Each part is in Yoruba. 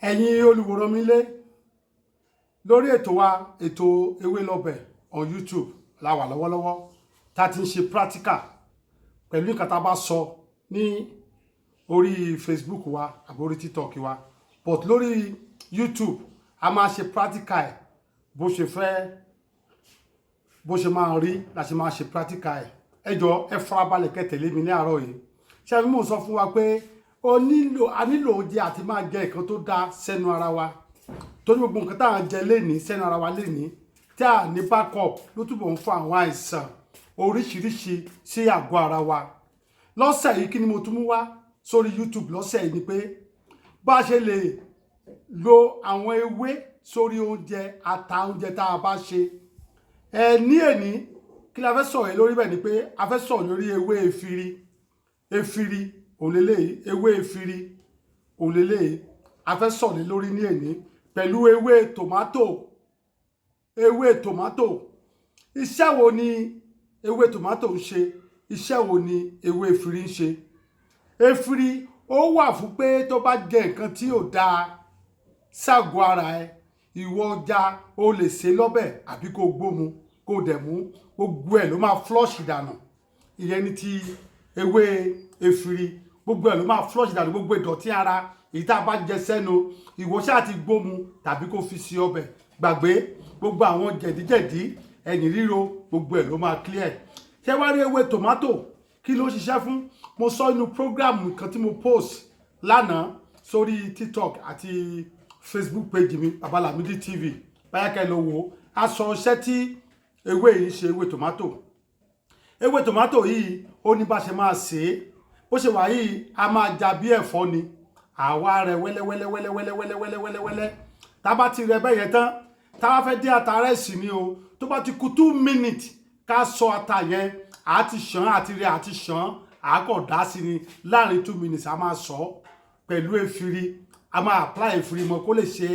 ẹ̀yin olùwòran mi lé lórí ètò wa ètò ewé lọ́bẹ̀ on YouTube la wà lọ́wọ́lọ́wọ́ tá ti ń ṣe practical pẹ̀lú nǹkan tá bá sọ ní orí Facebook wa àbí orí TikTok wa but lórí YouTube a máa ṣe practical ẹ̀ bó ṣe máa rí la ṣe máa ṣe practical ẹ̀ ẹ jọ̀ọ́ ẹ farabalẹ̀ kẹ́ tẹ̀lé mi ní àárọ̀ yìí ṣé àbí mò ń sọ fún wa pé a nílò oúnjẹ àti máa jẹ nǹkan tó dáa sẹ́nu ara wa torí gbogbo nǹkan tá à ń jẹ lénìí sẹ́nu ara wa lénìí tí a ní backup ló túbọ̀ ń fún àwọn àìsàn oríṣiríṣi sí àgọ́ ara wa lọ́sẹ̀ yìí kí ni mo tún mú wá sórí YouTube lọ́sẹ̀ yìí ni pé bá a ṣe lè lo àwọn ewé sórí oúnjẹ ata oúnjẹ tá a bá ṣe ní èní kí la fẹ́ sọ̀rọ̀ lórí bẹ́ẹ̀ ni pé a fẹ́ sọ̀rọ̀ lórí ewé efiri òlélẹ́yìí ewé efiri òlélẹ́yìí a fẹ́ sọ̀rọ̀ lórí ní èní pẹ̀lú ewé tòmátò iṣẹ́ wo ni ewé tòmátò ń ṣe iṣẹ́ wo ni ewé efiri ń ṣe efiri ó wà fún pé tó bá jẹ nǹkan tí ò dáa ságọ́ ara ẹ ìwọ ọjà o lè ṣe lọ́bẹ̀ àbí kó gbómu kó dẹ̀ mú gbogbo ẹ̀ ló máa flush dànù ìyẹn ní ti ewé efiri gbogbo ẹ̀ ló máa flush dànù gbogbo ìdọ̀tí ara èyí tá a bá jẹ sẹ́nu ìwọ ṣáà ti gbómu tàbí kó fi sí ọbẹ̀ gbàgbé gbogbo àwọn jẹ̀díjẹ̀dí ẹ̀yìn ríro gbogbo ẹ̀ ló máa clear ṣé wá rí ewé tòmátò kí ló ṣiṣẹ́ fún mo sọ inú program kan tí mo post lánàá sórí TikTok àti Facebook page mi Baba Lamidi TV báyà kẹ́ lọ wò á sọ iṣẹ́ tí ewé yìí ṣe ewé tòmátò yìí ó ní bá ṣe máa ṣe é bó ṣe wà yìí a máa jà bí ẹ̀fọ́ ni àwa rẹ̀ wẹ́lẹ́wẹ́lẹ́ tá bá ti rẹ bẹ́ẹ̀ yẹn tán tá bá fẹ́ dé ata rẹ̀ sí ni o tó bá ti kù 2 minutes ká sọ ata yẹn àti ṣàn àti rẹ àti ṣàn àkọ́ dá sí ni láàrin 2 minutes a máa sọ pẹ̀lú efiri a máa apply efiri mọ́ kó lè ṣe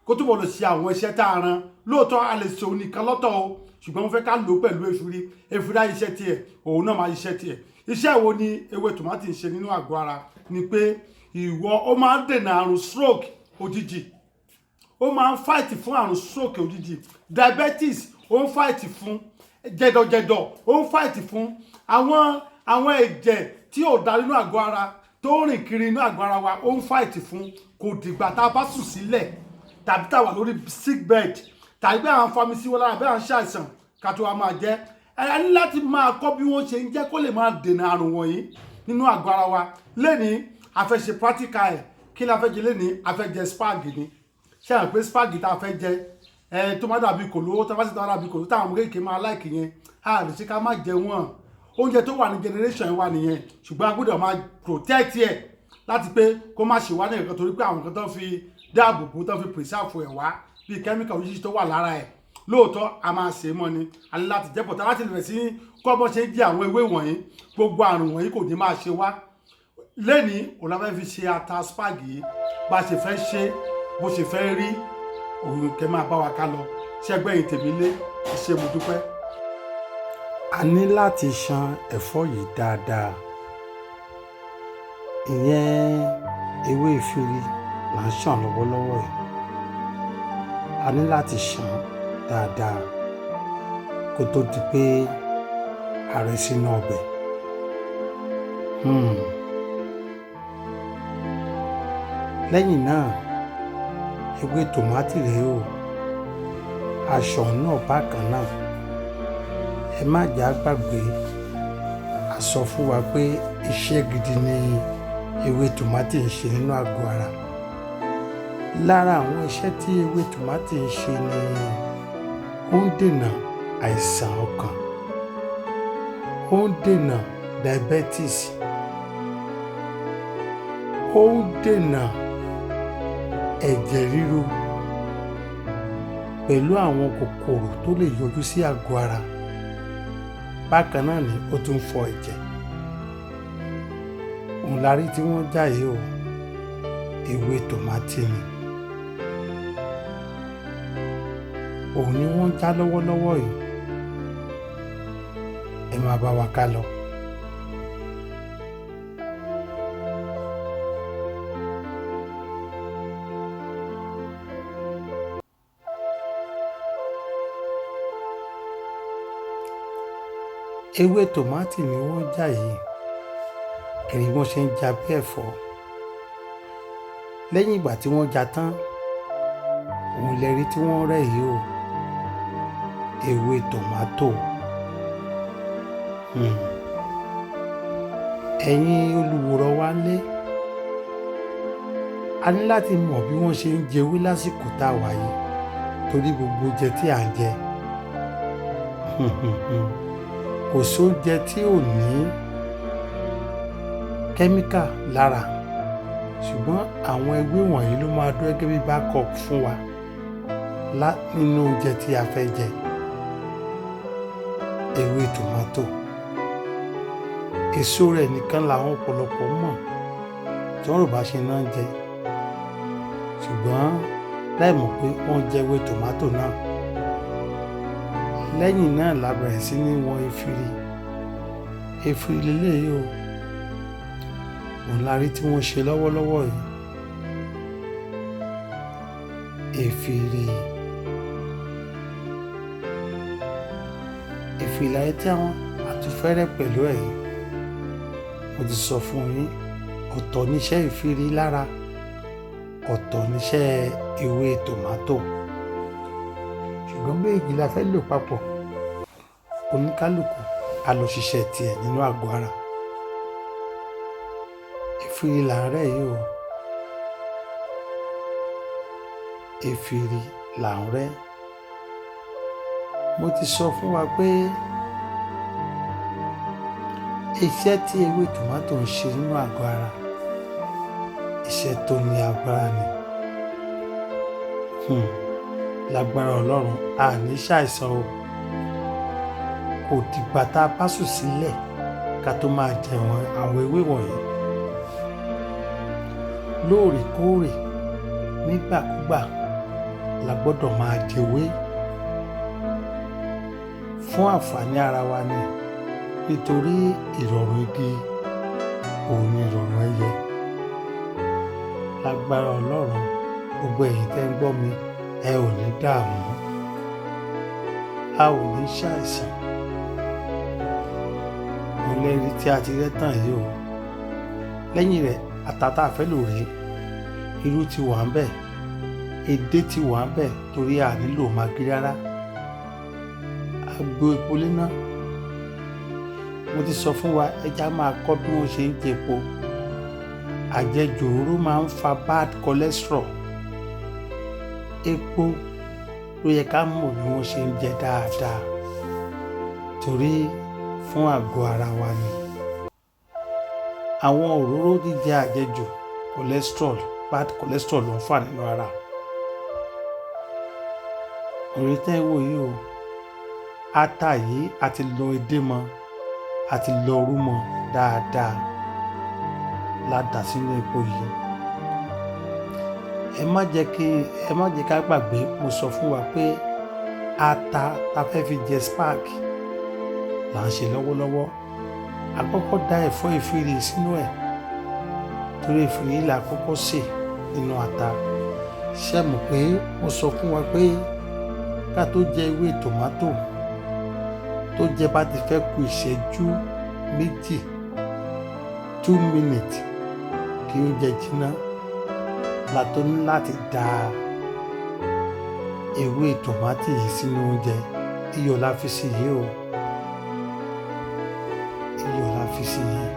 kó túbọ̀ lè ṣe àwọn iṣẹ́ tá a ran lóòótọ́ a lè ṣe òun nìkan lọ́tọ̀ o ṣùgbọ́n mo fẹ́ ká lò ó pẹ̀lú efiri á iṣẹ́ tiẹ̀ òun náà máa iṣẹ́ tiẹ̀ iṣẹ́ wo ni ewé tòmátì ń ṣe nínú àgọ́ ara ni pé ó máa ń dènà àrùn stroke òjijì ó máa ń fight fún àrùn stroke òjijì diabetes ó ń fight fún jẹ̀dọ̀jẹ̀dọ̀ ó ń fight fún àwọn ẹ̀jẹ̀ tí ò dá nínú àgọ́ ara tó rìn kiri inú àgọ́ ara wa ó ń fight fún kò dìgbà tá a bá sùn sílẹ̀ tàbí tá a wà lórí sick bed tàbí bí àwọn famisi wọn lára bí àwọn ṣàìsàn ká tó wa máa jẹ ẹ ní láti máa kọ́ bí wọ́n ṣe ń jẹ́ kó lè máa dènà àrùn wọ̀nyí nínú àgọ́ ara wa lẹ́ni a fẹ́ ṣe practical ẹ̀ kí la fẹ́ jẹ lẹ́ni a fẹ́ jẹ spag ni ṣé àwọn pé spag tá a fẹ́ jẹ tó má dàbí kòló tó bá sì tó dàbí kòló táwọn ọmọ kéèké máa láìkì yẹn a lè ṣe ká má jẹ wọn oúnjẹ tó wà ní generation wa nìyẹn ṣùgbọ́n a gbọ́dọ̀ máa protect ẹ̀ láti pé kó má ṣe wá ní nǹkan torí pé àwọn nǹkan tó fi dáàbò bò tó fi preserve ẹ̀ wá bíi chemical oríṣiríṣi tó wà lára ẹ̀ lóòótọ́ a máa ṣe mọ́ ni a ní láti jẹ́ pọ̀tà láti bẹ̀rẹ̀ sí kọ́ bọ́ ṣe ń jẹ àwọn ewé wọ̀nyí gbogbo àrùn wọ̀nyí kò ní máa ṣe wá lẹ́ni òun la fẹ́ fi ṣe ata spag yìí bá ṣe fẹ́ ṣe bó ṣe fẹ́ rí òun kẹ́ máa bá wa ká lọ ṣẹ́gbẹ́yìn tèmi lé ṣe mo dúpẹ́. a ní láti ṣan ẹ̀fọ́ yìí dáadáa ìyẹn ewé efiri là ń ṣàn lọ́wọ́lọ́wọ́ yìí a ní láti ṣàn dáadáa kó tó di pé a rẹ sínú ọbẹ̀ lẹ́yìn náà ewé tòmátì rèé o aṣọ náà bákan náà ẹ má jà gbàgbé a sọ fún wa pé iṣẹ́ gidi ni ewé tòmátì ń ṣe nínú àgọ́ ara lára àwọn iṣẹ́ tí ewé tòmátì ń ṣe ni ó ń dènà àìsàn ọkàn ó ń dènà diabetes ó ń dènà ẹ̀jẹ̀ ríru pẹ̀lú àwọn kòkòrò tó lè yọjú sí àgọ́ ara bákan náà ni ó tún fọ ẹ̀jẹ̀ òun la rí tí wọ́n jáde o ewé tòmátì ni òun ni wọ́n já lọ́wọ́lọ́wọ́ yìí ẹ máa bá wa ká lọ. ewé tòmátì ni wọ́n já yìí, ẹ̀rí wọ́n ṣe ń já bí ẹ̀fọ́. Lẹ́yìn ìgbà tí wọ́n já tán, òun lẹ rí tí wọ́n rẹ́ yìí o, ewé tòmátò. Ẹ̀yin olùwòran wa lé, a ní láti mọ̀ bí wọ́n ṣe ń jẹ ewé lásìkò tá a wà yìí torí gbogbo oúnjẹ tí à ń jẹ kò sóúnjẹ tí ò ní kẹ́míkà lára, ṣùgbọ́n àwọn ewé wọ̀nyí ló máa dúró gẹ́gẹ́ bí backup fún wa nínú oúnjẹ tí a fẹ́ jẹ. Ewé tòmátò, èso rẹ̀ nìkan làwọn ọ̀pọ̀lọpọ̀ mọ̀ tí wọ́n rò bá ṣe náà jẹ, ṣùgbọ́n láì mọ̀ pé wọ́n jẹ ewé tòmátò náà. Lẹ́yìn náà la bẹ̀rẹ̀ sí ní wọn efiri lélẹ́yìí o, òun la rí tí wọ́n ṣe lọ́wọ́lọ́wọ́ yìí. Efiri láyé tí àwọn àtúnfẹ́rẹ́ pẹ̀lú ẹ̀yìn. Mo ti sọ fún yín, ọ̀tọ̀ níṣẹ́ efiri lára, ọ̀tọ̀ níṣẹ́ ewé tòmátò, ṣùgbọ́n méjì la fẹ́ lò papọ̀. Oníkálùkù a lọ ṣiṣẹ́ tiẹ̀ nínú àgọ́ ara. Efiri là ń rẹ́ yìí o, efiri là ń rẹ́. Mo ti sọ fún wa pé iṣẹ́ tí ewé tòmátò ń ṣe nínú àgọ́ ara, iṣẹ́ tó ní agbára ni. Lágbára Ọlọ́run a ní ṣàìsàn o. Kò dìgbà tá a bá sùn sílẹ̀ ká tó máa jẹ àwọn ewé wọ̀nyí. Lóòrèkóòrè nígbàkúgbà la gbọ́dọ̀ máa jẹwé fún àǹfààní ara wa ni, nítorí ìrọ̀rùn igi òun ni ìrọ̀rùn ẹyẹ. Lágbára Ọlọ́run gbogbo ẹ̀yin tẹ́ ń gbọ́ mi, ẹ ò ní dààmú, a ò ní ṣàìsàn. Mo lẹ́rìí tí a ti rẹ́ tàn yìí o. Lẹ́yìn rẹ̀ àtàtà àfẹ́ lò rèé, irú ti wà ń bẹ̀, edé ti wà ń bẹ̀ torí a nílò magí rárá. Agbo epo léná, mo ti sọ fún wa ẹja máa kọ́ bí wọ́n ṣe ń jẹ epo. Àjẹjù òróró máa ń fa bad cholesterol. Epo ló yẹ ká mọ̀ bí wọ́n ṣe ń jẹ dáadáa torí fún àgọ́ ara wa ni. Àwọn òróró jíjẹ àjẹjù cholesterol, bad cholesterol ló ń fà nínú ara. Òrè tẹ́ ẹ wò yìí o, ata yìí àti lọ edé mọ́, àti lọ orú mọ́ dáadáa la dà sínú epo yìí. Ẹ má jẹ́ ká gbàgbé, mo sọ fún wa pé ata ta fẹ́ fi jẹ spag là ń ṣe lọ́wọ́lọ́wọ́. A kọ́kọ́ dá ẹ̀fọ́ efiri sínú ẹ̀ torí efiri là kọ́kọ́ sè nínú ata. Ṣé mọ̀ pé mo sọ fún wa pé ká tó jẹ ewé tòmátò, tó jẹ bá ti fẹ́ kù ìṣẹ́jú méjì 2 minutes kí oúnjẹ jiná, la tó ní láti da ewé tòmátì yìí sínú oúnjẹ. Iyọ̀ la fi sí yìí o, iyọ̀ la fi sí yìí.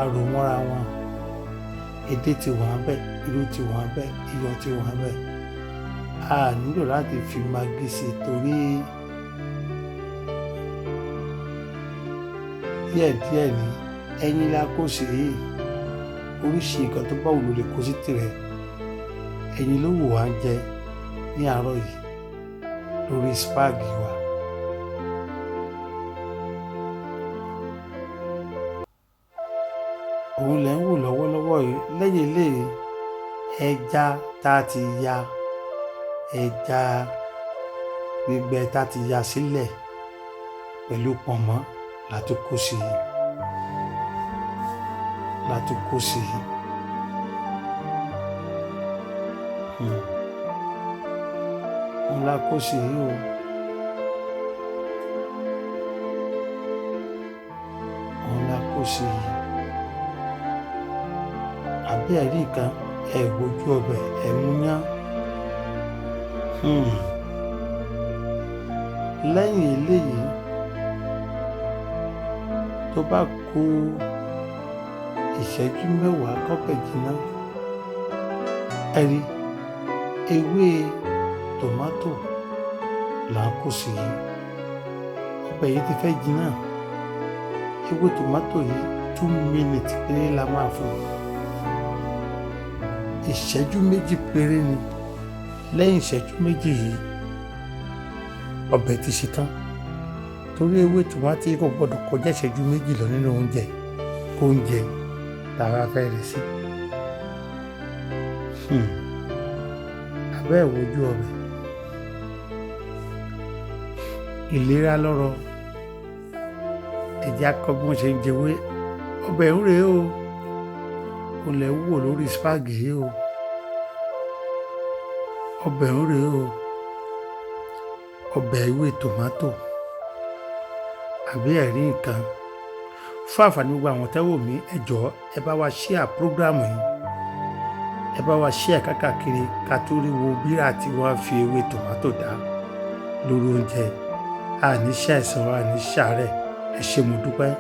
Àrò mọ́ra wọn, edé ti wà ń bẹ̀, irú ti wà ń bẹ̀, iyọ̀ ti wà ń bẹ̀. A nílò láti fi magí sí torí díẹ̀díẹ̀ ni. Ẹyin la kó sí yìí, oríṣi nǹkan tó bá wù ló lè kó sí tirẹ̀. Ẹyin ló wù wá ń jẹ ní àárọ̀ yìí lórí spáàgì wa. Òun lẹ̀ ń wò lọ́wọ́lọ́wọ́ yìí. Lẹ́yìn eléyìí, ẹja tá a ti ya, ẹja gbígbẹ tá a ti ya sílẹ̀ pẹ̀lú pọ̀nmọ́ la tún kó sí i. Òun la kó sí i o. kù sí i àbí ẹ̀rí nǹkan ẹ̀ wojú ọbẹ̀ ẹ̀ mú yán. Lẹ́yìn eléyìí tó bá kù ìṣẹ́jú mẹ́wàá kọ́bẹ̀ jiná ẹ rí ewé tòmátò là ń kù sí i ọbẹ̀ yìí ti fẹ́ jiná ewé tòmátò yìí 2 minutes péré la máa fún ìṣẹ́jú méjì péré ni lẹ́yìn ìṣẹ́jú méjì yìí ọbẹ̀ ti ṣe tán torí ewé tòmátì kò gbọdọ̀ kọjá ìṣẹ́jú méjì lọ nínú oúnjẹ tàwa fẹ́ rẹ̀ sí. Abẹ́ ìwojú ọbẹ̀ ìlera lọ́rọ̀ ẹ̀jẹ̀ akọ bí wọ́n ṣe ń jẹwé ọbẹ̀ ń rèé o kò lẹ̀ wò lórí spáàgì yìí o ọbẹ̀ ń rèé o ọbẹ̀ ewé tòmátò àbí ẹ̀rí nǹkan fún àǹfààní gbogbo àwọn tẹ́wọ̀ mí ẹ jọ̀ọ́ ẹ bá wa ṣíà prógráàmù yìí ẹ bá wa ṣíà kákàkiri ká tó rí wo bírà tí wọ́n fi ewé tòmátò dá lórí oúnjẹ àní ṣàìsàn àní ṣàárẹ̀ ẹ ṣé mo dúpẹ́.